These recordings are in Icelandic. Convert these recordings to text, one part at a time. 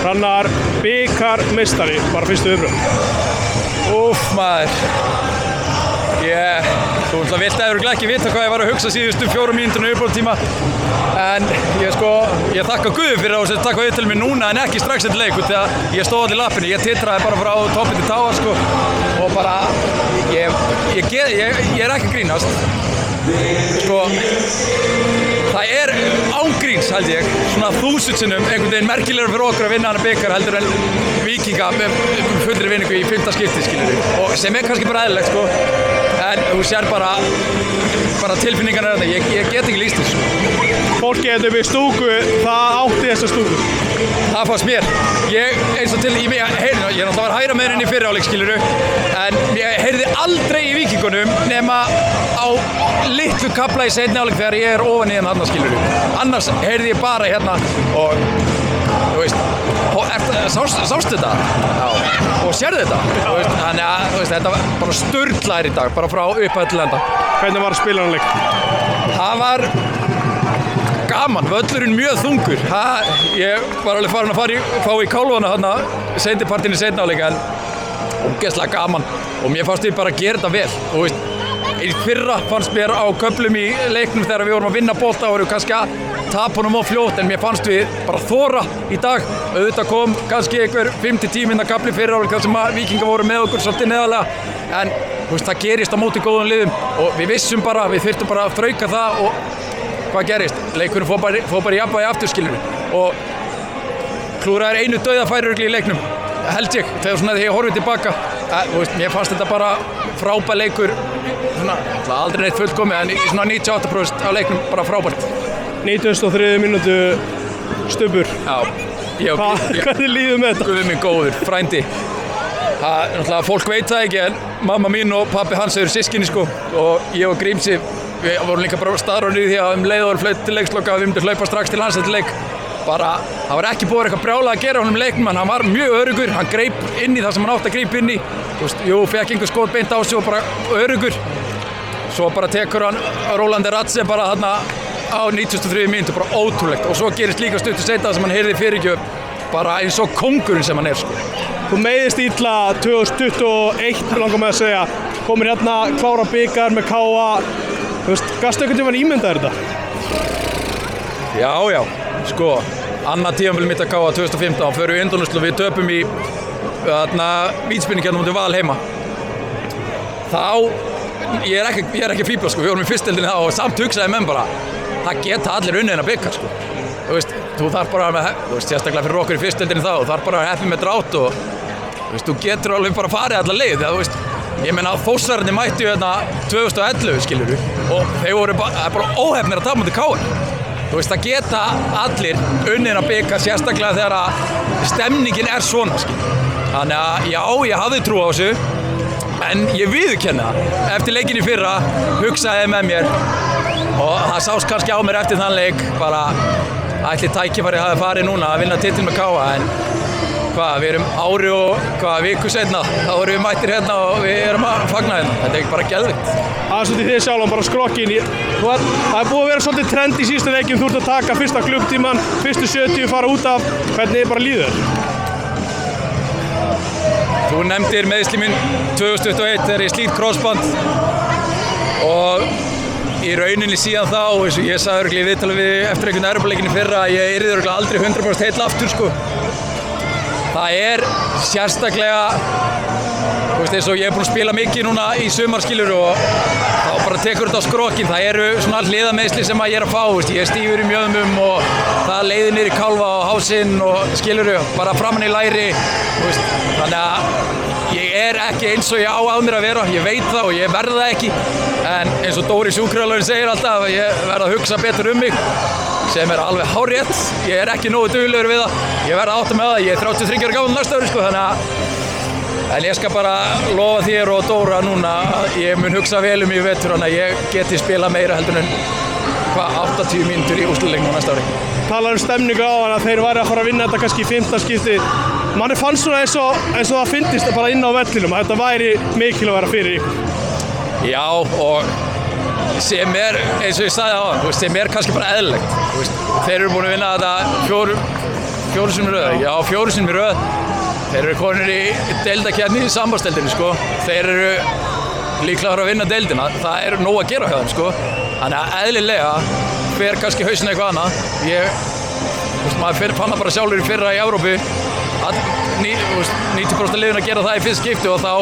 Hrannar bikarmeistari, bara fyrstu viðbrögð. Úff maður. Þú vilt örugglega ekki vita hvað ég var að hugsa síðustu 4 mínúturnar í uppbótartíma. En ég þakka Guði fyrir að taka við til mig núna en ekki strax eftir leik þegar ég stóð allir í lappinni. Ég titraði bara frá toppinn til táar sko. Og bara, ég er ekki að grínast. Sko, það er ángríns held ég, svona 1000 sinnum einhvern veginn merkilegur fyrir okkur að vinna hana bikar heldur en Víkinga með fullri vinningu í 5. skipti, skilur. Og sem er kannski bara eðlilegt, sko. En þú sér bara tilfinningarna er þetta, ég get ekki lýst þessu. Fólki hérna upp í stúku, það átti þessa stúku. Það fannst mér. Eins og til, ég náttúrulega var hægra meirinn í fyrri hálfleik, skilur. En ég heyrði aldrei í Víkingunum nema á litlu kafla í seinni hálfleik þegar ég er ofan í þarna, skilur. Annars heyrði ég bara hérna og þú veist, sástu þetta? Já. Og sérðu þetta? Þannig að þetta var bara sturlaður í dag, bara frá upphæð til enda. Hvernig var spilaranleik? Það var gaman, völlurinn mjög þungur. Ég var alveg farin að fá í kálfana þarna seinnipartinn í seinni hálfleik en ógeðslega gaman og mér fannst við bara að gera þetta vel. Og þú veist, í fyrra fannst mér á köflum í leiknum þegar við vorum að vinna bolta og vorum kannski að tapa honum of fljótt en mér fannst við bara þora í dag. Auðvitað kom kannski einhver 5-10 minna kafli fyrra þar sem að Víkingar voru með okkur svolítið neðarlega en þú veist, það gerist á móti góðum liðum og við vissum bara, við þurftum bara að þrauka það og hvað gerist? Leikurinn fór bara í jafnvægi aftur, skilur og klúraði einu dauðafæri í leiknum, held ég, þegar ég horfði tilbaka. Þú veist, mér fannst þetta bara frábær leikur, svona, aldrei neitt fullkomið en í svona 98% af leiknum bara frábært. 93 mínútu Stubbur. Já. Hvernig líður með þetta? Guð minn góður, frændi. Náttúrulega fólk veit það ekki en mamma mín og pabbi hans eru systkini sko og ég og Grímsi, við vorum líka bara staðráðnir í því að leið og flaut til leiksloka við myndum hlaupa strax til hans eftir leik. Bara, það var ekki búið eitthvað brjála að gera honum leiknum en hann var mjög öruggur, hann greip inn í það sem hann átti að greipa inn í. Þú veist, fekk einhver skot beint á sig og bara öruggur. Svo bara tekur hann Rolandi Ratse bara þarna á 93 mínútu, bara ótrúlegt og svo gerist líka stuttu seinna sem hann heyrði fyrirgjöf bara eins og kóngurinn sem hann er sko. Þú meiðist illa 2021 langar með að segja, komir hérna klára bikar með KA, þú veist, gastu einhvern tímann ímyndaðir þetta? Já, sko, annað tímabil mitt að KA 2015, förum við undanúrslit og við töpum í vítaspyrnukefni mútið Val heima. Ég er ekki að fíbla sko, við vorum í fyrstdeildinni þá og samt hugsaði menn bara, það geta allir unnið hennar bikar sko. Þú veist, þú þarf bara með, þú veist, sérstaklega fyrir okkur í fyrstdeildinni þá, þú þarf bara að heppið með drátt og þú veist, þú getur alveg bara farið alla leið, þú veist, ég meina að Þórsararnir mættu hérna 2011, skilurðu, og þeir voru bara óheppnir að tapa mútið KR. Þú veist, það geta allir unnið hennar bikar, sérstaklega þegar að stemningin er svona, skilurðu. Þannig að já, ég hafði trú á þessu. En ég viðurkenna það, eftir leikinn í fyrra hugsaði með mér og það sást kannski á mér eftir þann leik bara ætli tækifæri hafi farið núna að vinna titil með KA en við erum ári og viku seinna þá erum við mættir hérna og við erum að fagna hérna, þetta er ekki bara geðvikt. Svolítið þið sjálfan, bara skrokkin það er búið að vera svolítið trend í síðustu leikjum, þú ert að taka fyrsta klukktíman, fyrstu 70 fara út af, hvernig þið bara líður? Þú nefndir meiðsli mín 2021 þegar ég slít krossband og í rauninni síðan þá, eins og ég sagði örugglega í viðtali við eftir einhvern Evrópuleikinn í fyrra að ég yrði örugglega aldrei 100% heill aftur sko. Það er sérstaklega, þú veist eins og ég er búinn að spila mikið núna í sumar skilur og þá bara tekur þetta á skrokkin, það eru svona hliðameiðsli sem að ég er að fá, veist, ég er stífur í mjöðmum og það leiðir niður í kálfa og hálsinn og skilur bara framan í læri, veist, þannig að ég er ekki eins og ég á að mér að vera, ég veit það og ég verð það ekki, en eins og Dóri sjúkralögin segir alltaf að ég verð að hugsa betur mig, sem er alveg hárrétt, ég er ekki nógu duglegur við það, ég verð að átta með það, ég er 33 ára gamall næsta ári sko, þannig að en ég skal bara lofa þér og Dóra núna að ég mun hugsa vel í vetur þannig að ég geti spila meira heldur en 80 mínútur í úrslitaleiknum næsta ári. Talar stemningu á hann að þeir væri að fara að vinna þetta kannski í 5. skipti. Manni fannst svona eins og það fyndist bara inn á vellinum að þetta væri mikilvægara fyrir ykkur. Já og sem er, eins og ég sagði á hann, sem er kannski bara eðlilegt. Þeir eru búin að vinna þetta 4 sinnum í röð, já 4 sinnum í röð. Þeir eru konir í deildakeppni í sambandsdeildinni sko. Þeir eru líklegar að vinna deildina, það er nóg að gera hjá þeim sko. Þannig að eðlilega fer kannski hausinn eitthvað annað. Maður fann það bara sjálfur í fyrra í Evrópu að 90% liðin að gera það í fyrst skipti og þá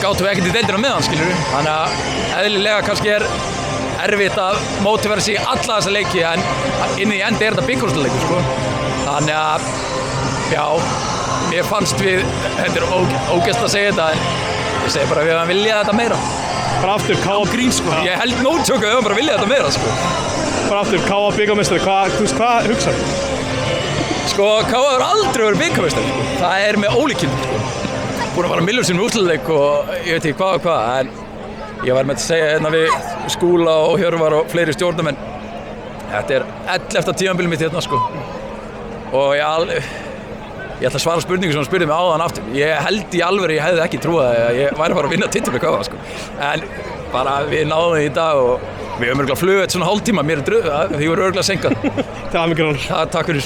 gátum við ekkert í deildina með hann, skilur við. Þannig að eðlilega kannski er erfitt að mótivera sig í alla þessa leiki en inn í endi þetta bikarúrslitaleikur, sko. Þannig að, já, mér fannst við, þetta er ógeðslega að segja þetta en ég segi bara að við höfum viljað þetta meira. Bara aftur, K.A. Grín, sko. Ég held nótjók að við höfum bara viljað þetta meira, sko. Bara aftur, K.A. bikarmeistari, hvað hugsaðu? Sko, K.A. hefur aldrei verið bikarmeistari, sko. Það er með ólíkindum, sko. Búin að fara milljón sinnum í úrslitaleik og ég veit ekki hvað og hvað, en ég var með að segja hérna við Skúla og Hjörvar og fleiri stjórnarmenn. Þetta er 11. tímabilið mitt hérna, sko. Og ég ætla að svara spurningu sem hann spurði mig áðan aftur. Ég held í alvöru, ég hefði ekki trúað að ég væri að fara að vinna titil með K.A. sko. En bara við náðum því í dag og við höfum örugglega flugið svona hálftíma, mér er dröð, því voru örugglega senkað. Takk fyrir. Takk fyrir.